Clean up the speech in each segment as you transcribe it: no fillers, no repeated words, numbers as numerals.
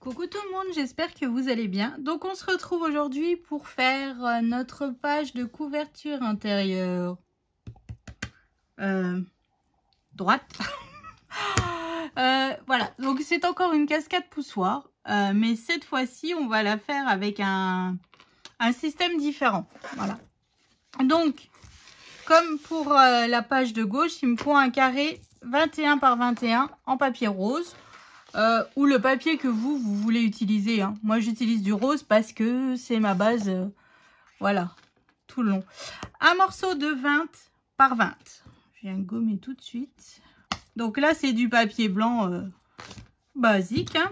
Coucou tout le monde, j'espère que vous allez bien. Donc on se retrouve aujourd'hui pour faire notre page de couverture intérieure droite. Voilà, donc c'est encore une cascade poussoir, mais cette fois-ci on va la faire avec un système différent. Voilà. Donc comme pour la page de gauche, il me faut un carré 21 par 21 en papier rose. Ou le papier que vous voulez utiliser. Hein. Moi, j'utilise du rose parce que c'est ma base. Voilà, tout le long. Un morceau de 20 par 20. Je viens gommer tout de suite. Donc là, c'est du papier blanc basique. Hein.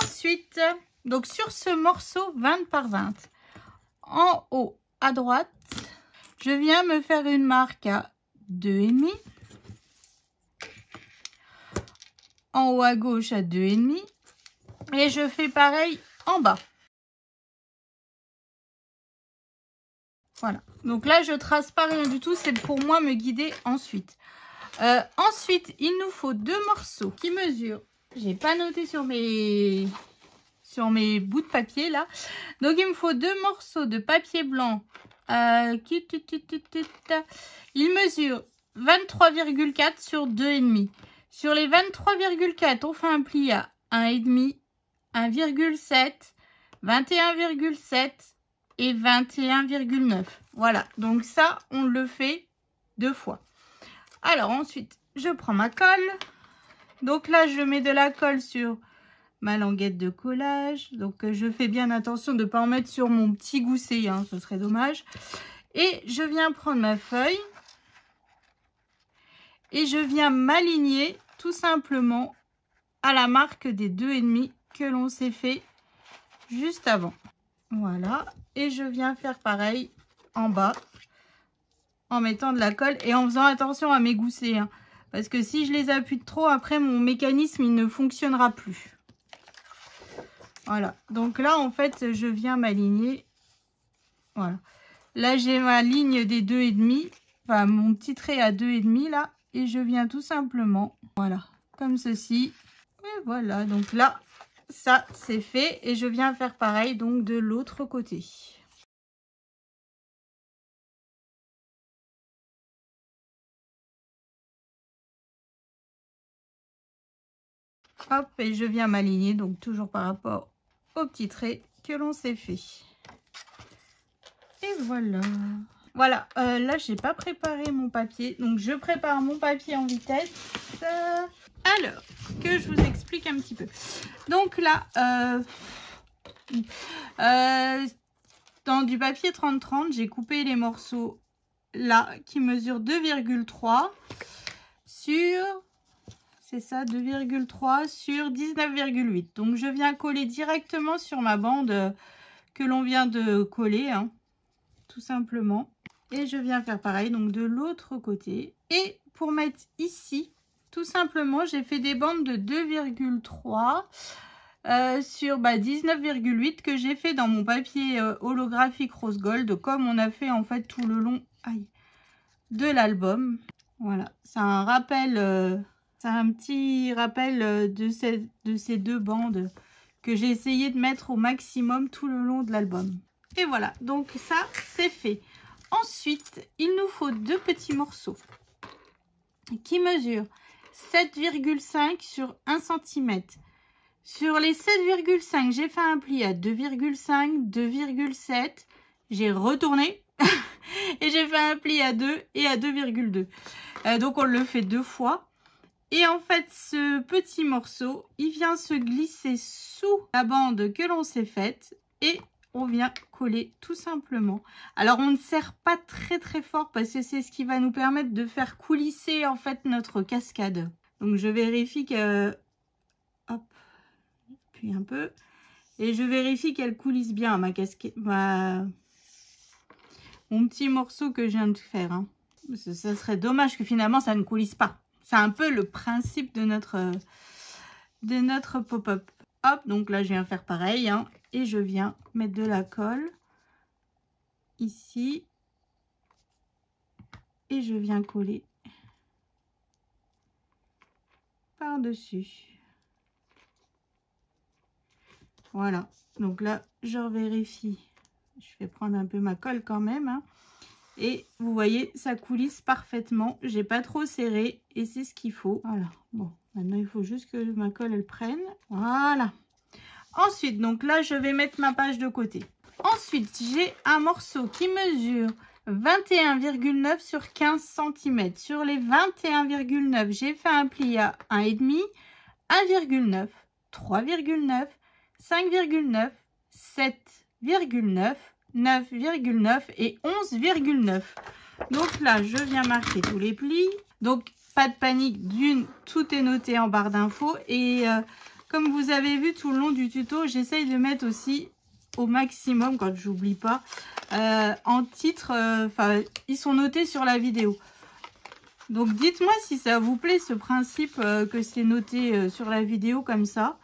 Ensuite, donc sur ce morceau 20 par 20, en haut à droite, je viens me faire une marque à 2,5. En haut à gauche à 2,5 et je fais pareil en bas. Voilà, donc là je trace pas rien du tout, c'est pour moi me guider ensuite. Ensuite, il nous faut deux morceaux qui mesurent, j'ai pas noté sur mes bouts de papier là, donc il me faut deux morceaux de papier blanc qui il mesure 23,4 sur 2,5. Sur les 23,4, on fait un pli à 1,5, 1,7, 21,7 et 21,9. Voilà, donc ça, on le fait deux fois. Alors ensuite, je prends ma colle. Donc là, je mets de la colle sur ma languette de collage. Donc je fais bien attention de ne pas en mettre sur mon petit gousset, hein, ce serait dommage. Et je viens prendre ma feuille. Et je viens m'aligner tout simplement à la marque des 2,5 que l'on s'est fait juste avant. Voilà. Et je viens faire pareil en bas en mettant de la colle et en faisant attention à mes goussets. Hein, parce que si je les appuie trop, après mon mécanisme il ne fonctionnera plus. Voilà. Donc là en fait je viens m'aligner. Voilà. Là j'ai ma ligne des 2,5. Enfin mon petit trait à 2,5 là. Et je viens tout simplement, voilà, comme ceci. Et voilà, donc là, ça c'est fait. Et je viens faire pareil donc de l'autre côté. Hop, et je viens m'aligner, donc toujours par rapport au petit trait que l'on s'est fait. Et voilà. Voilà, là j'ai pas préparé mon papier, donc je prépare mon papier en vitesse. Alors, que je vous explique un petit peu. Donc là, dans du papier 30-30, j'ai coupé les morceaux là qui mesurent 2,3 sur, c'est ça, 2,3 sur 19,8. Donc je viens coller directement sur ma bande que l'on vient de coller, hein, tout simplement. Et je viens faire pareil donc de l'autre côté. Et pour mettre ici, tout simplement, j'ai fait des bandes de 2,3 sur 19,8 que j'ai fait dans mon papier holographique rose gold, comme on a fait en fait tout le long de l'album. Voilà, c'est un rappel, c'est un petit rappel de ces deux bandes que j'ai essayé de mettre au maximum tout le long de l'album. Et voilà, donc ça c'est fait. Ensuite, il nous faut deux petits morceaux qui mesurent 7,5 sur 1 cm. Sur les 7,5, j'ai fait un pli à 2,5, 2,7. J'ai retourné et j'ai fait un pli à 2 et à 2,2. Donc, on le fait deux fois. Et en fait, ce petit morceau, il vient se glisser sous la bande que l'on s'est faite et on vient coller tout simplement. Alors on ne serre pas très fort parce que c'est ce qui va nous permettre de faire coulisser en fait notre cascade. Donc je vérifie que, hop, puis un peu, et je vérifie qu'elle coulisse bien ma cascade, mon petit morceau que je viens de faire. Hein. Ça serait dommage que finalement ça ne coulisse pas. C'est un peu le principe de notre pop-up. Hop, donc là je viens faire pareil, hein, et je viens mettre de la colle ici et je viens coller par dessus. Voilà. Donc là, je revérifie. Je vais prendre un peu ma colle quand même. Hein. Et vous voyez, ça coulisse parfaitement. J'ai pas trop serré et c'est ce qu'il faut. Voilà. Bon, maintenant il faut juste que ma colle elle prenne. Voilà. Ensuite, donc là, je vais mettre ma page de côté. Ensuite, j'ai un morceau qui mesure 21,9 sur 15 cm. Sur les 21,9, j'ai fait un pli à 1,5, 1,9, 3,9, 5,9, 7,9, 9,9 et 11,9. Donc là, je viens marquer tous les plis. Donc, pas de panique, d'une, tout est noté en barre d'infos. Et comme vous avez vu tout le long du tuto, j'essaye de mettre aussi au maximum, quand j'oublie pas, en titre, ils sont notés sur la vidéo. Donc dites-moi si ça vous plaît ce principe que c'est noté sur la vidéo comme ça.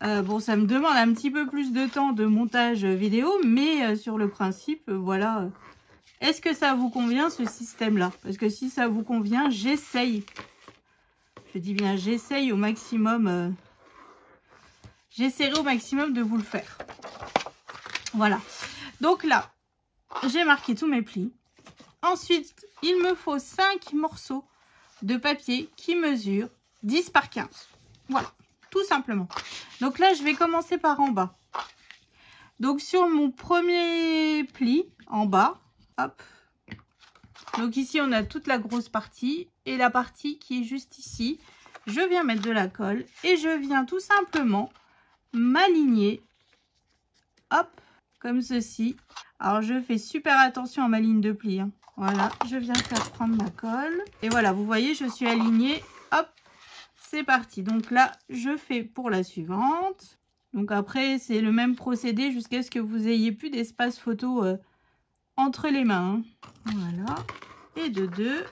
Bon, ça me demande un petit peu plus de temps de montage vidéo, mais sur le principe, voilà. Est-ce que ça vous convient ce système-là? Parce que si ça vous convient, j'essaye. Je dis bien j'essaye au maximum. J'essaierai au maximum de vous le faire. Voilà. Donc là, j'ai marqué tous mes plis. Ensuite, il me faut 5 morceaux de papier qui mesurent 10 par 15. Voilà, tout simplement. Donc là, je vais commencer par en bas. Donc sur mon premier pli, en bas, hop. Donc ici, on a toute la grosse partie et la partie qui est juste ici. Je viens mettre de la colle et je viens tout simplement m'aligner, hop, comme ceci. Alors, je fais super attention à ma ligne de pli. Hein. Voilà, je viens faire prendre ma colle. Et voilà, vous voyez, je suis alignée. Hop, c'est parti. Donc là, je fais pour la suivante. Donc après, c'est le même procédé jusqu'à ce que vous ayez plus d'espace photo entre les mains. Hein. Voilà. Et de 2.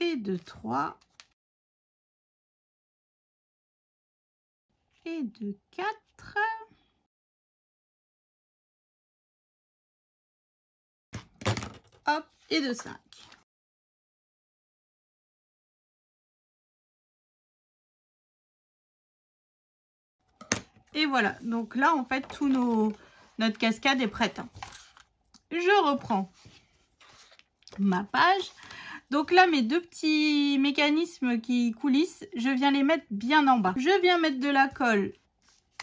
Et de 3. Et de 4. Hop, et de 5. Et voilà, donc là, en fait, notre cascade est prête. Hein. Je reprends ma page. Donc là, mes deux petits mécanismes qui coulissent, je viens les mettre bien en bas. Je viens mettre de la colle.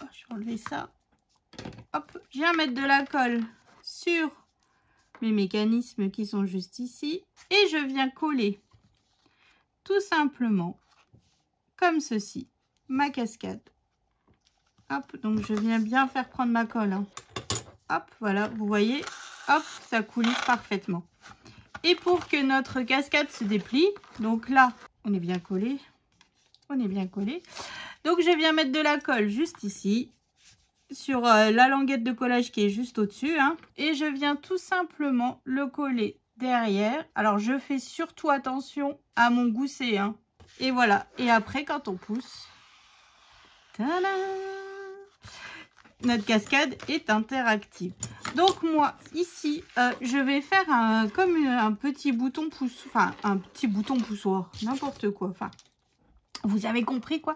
Oh, je vais enlever ça. Hop, je viens mettre de la colle sur mes mécanismes qui sont juste ici. Et je viens coller tout simplement, comme ceci, ma cascade. Hop, donc je viens bien faire prendre ma colle. Hein. Hop, voilà, vous voyez, hop, ça coulisse parfaitement. Et pour que notre cascade se déplie, donc là, on est bien collé. On est bien collé. Donc, je viens mettre de la colle juste ici, sur la languette de collage qui est juste au-dessus. Hein, et je viens tout simplement le coller derrière. Alors, je fais surtout attention à mon gousset. Hein. Et voilà. Et après, quand on pousse, tada, notre cascade est interactive. Donc moi ici je vais faire comme un petit bouton pouce, enfin un petit bouton poussoir, n'importe quoi, enfin vous avez compris quoi.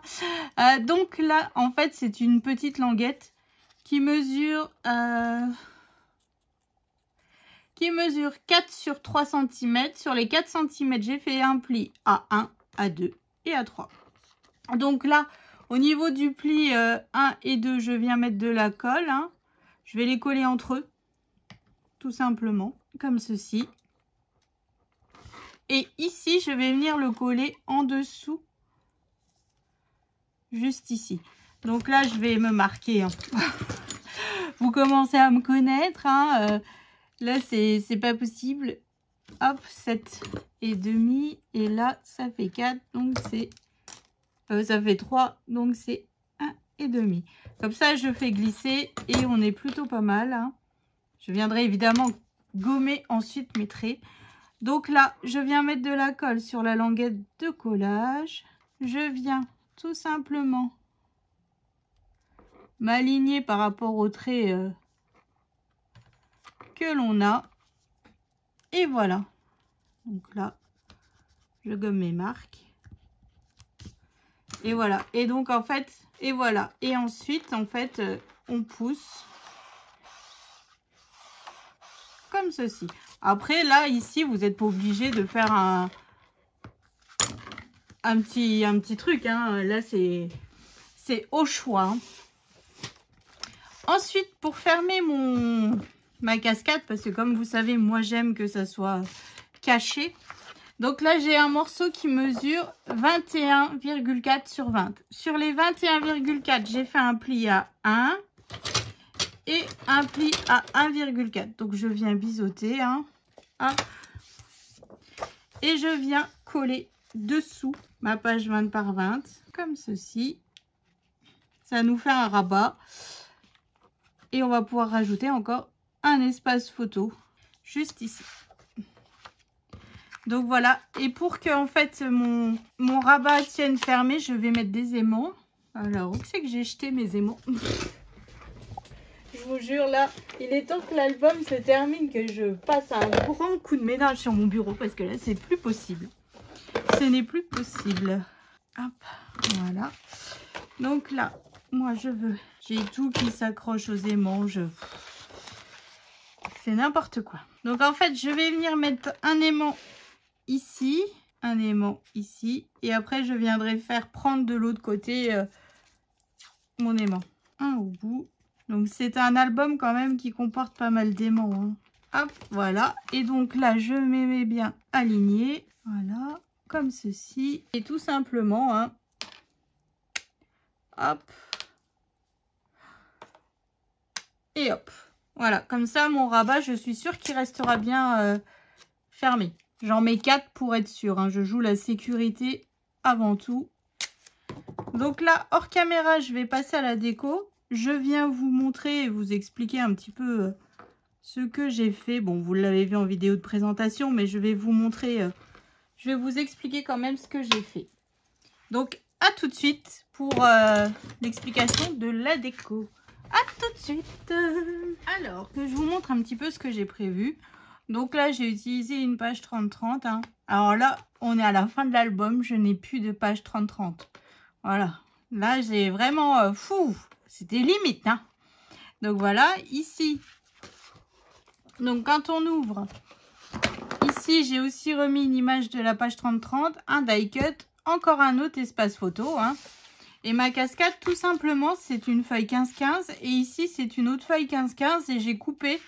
Donc là en fait c'est une petite languette qui mesure 4 sur 3 cm. Sur les 4 cm j'ai fait un pli à 1, à 2 et à 3. Donc là au niveau du pli 1 et 2, je viens mettre de la colle. Hein. Je vais les coller entre eux, tout simplement, comme ceci. Et ici, je vais venir le coller en dessous, juste ici. Donc là, je vais me marquer. Hein. Vous commencez à me connaître. Hein. Là, c'est pas possible. Hop, 7,5. Et là, ça fait 4. Donc, c'est... ça fait 3, donc c'est 1,5. Comme ça, je fais glisser et on est plutôt pas mal. Hein. Je viendrai évidemment gommer ensuite mes traits. Donc là, je viens mettre de la colle sur la languette de collage. Je viens tout simplement m'aligner par rapport aux traits que l'on a. Et voilà. Donc là, je gomme mes marques. Et voilà. Et donc en fait, et voilà. Et ensuite, en fait, on pousse comme ceci. Après, là, ici, vous n'êtes pas obligé de faire un petit truc. Hein. Là, c'est au choix. Hein. Ensuite, pour fermer ma cascade, parce que comme vous savez, moi, j'aime que ça soit caché. Donc là, j'ai un morceau qui mesure 21,4 sur 20. Sur les 21,4, j'ai fait un pli à 1 et un pli à 1,4. Donc, je viens biseauter. Hein. Hop. Et je viens coller dessous ma page 20 par 20, comme ceci. Ça nous fait un rabat. Et on va pouvoir rajouter encore un espace photo, juste ici. Donc voilà, et pour que en fait mon rabat tienne fermé, je vais mettre des aimants. Alors, où c'est que j'ai jeté mes aimants? Je vous jure, là, il est temps que l'album se termine, que je passe un grand coup de ménage sur mon bureau, parce que là, c'est plus possible. Ce n'est plus possible. Hop, voilà. Donc là, moi, j'ai tout qui s'accroche aux aimants, c'est n'importe quoi. Donc en fait, je vais venir mettre un aimant ici, un aimant ici, et après je viendrai faire prendre de l'autre côté mon aimant. Un au bout. Donc c'est un album quand même qui comporte pas mal d'aimants. Hein. Hop, voilà. Et donc là, je me mets bien aligné. Voilà, comme ceci. Et tout simplement, hein, hop. Et hop. Voilà, comme ça, mon rabat, je suis sûre qu'il restera bien fermé. J'en mets 4 pour être sûr. Hein. Je joue la sécurité avant tout. Donc là, hors caméra, je vais passer à la déco. Je viens vous montrer et vous expliquer un petit peu ce que j'ai fait. Bon, vous l'avez vu en vidéo de présentation, mais je vais vous montrer, je vais vous expliquer quand même ce que j'ai fait. Donc, à tout de suite pour l'explication de la déco. À tout de suite. Alors, que je vous montre un petit peu ce que j'ai prévu. Donc là, j'ai utilisé une page 30-30. Hein. Alors là, on est à la fin de l'album. Je n'ai plus de page 30-30. Voilà. Là, j'ai vraiment... fou. C'était limite. Hein. Donc voilà, ici. Donc quand on ouvre, ici, j'ai aussi remis une image de la page 30-30. Un die cut. Encore un autre espace photo. Hein. Et ma cascade, tout simplement, c'est une feuille 15-15. Et ici, c'est une autre feuille 15-15. Et j'ai coupé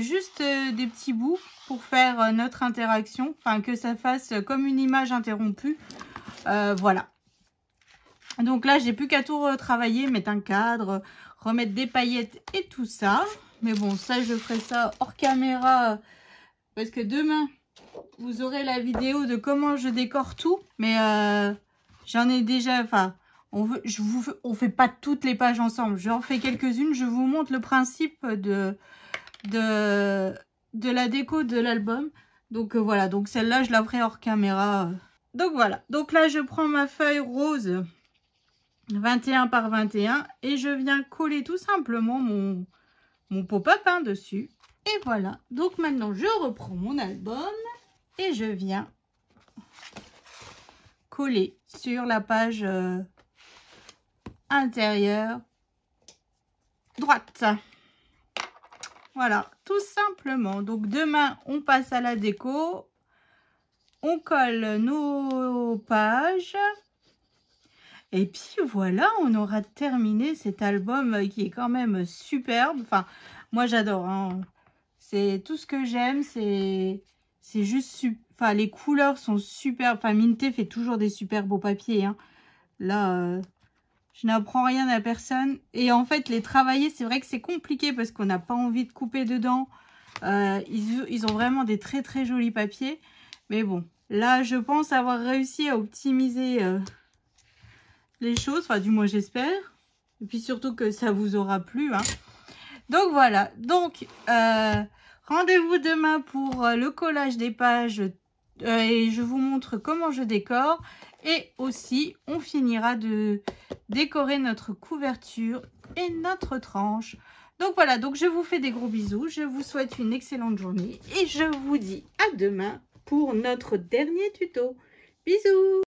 juste des petits bouts pour faire notre interaction. Enfin, que ça fasse comme une image interrompue. Voilà. Donc là, j'ai plus qu'à tout retravailler, mettre un cadre, remettre des paillettes et tout ça. Mais bon, ça, je ferai ça hors caméra. Parce que demain, vous aurez la vidéo de comment je décore tout. Mais j'en ai déjà... Enfin... On fait pas toutes les pages ensemble. J'en fais quelques-unes. Je vous montre le principe de la déco de l'album. Donc voilà. Donc celle-là, je la ferai hors caméra. Donc voilà. Donc là, je prends ma feuille rose 21 par 21 et je viens coller tout simplement mon pop-up hein, dessus. Et voilà. Donc maintenant, je reprends mon album et je viens coller sur la page... intérieure droite. Voilà, tout simplement. Donc demain, on passe à la déco. On colle nos pages. Et puis voilà, on aura terminé cet album qui est quand même superbe. Enfin, moi j'adore. Hein. C'est tout ce que j'aime. C'est juste... Enfin, les couleurs sont superbes. Enfin, Minté fait toujours des super beaux papiers. Hein. Là... je n'apprends rien à personne. Et en fait, les travailler, c'est vrai que c'est compliqué parce qu'on n'a pas envie de couper dedans. Ils ont vraiment des très très jolis papiers. Mais bon, là, je pense avoir réussi à optimiser les choses. Enfin, du moins, j'espère. Et puis surtout que ça vous aura plu. Hein. Donc voilà. Donc, rendez-vous demain pour le collage des pages et je vous montre comment je décore. Et aussi, on finira de décorer notre couverture et notre tranche. Donc voilà, donc je vous fais des gros bisous. Je vous souhaite une excellente journée et je vous dis à demain pour notre dernier tuto. Bisous!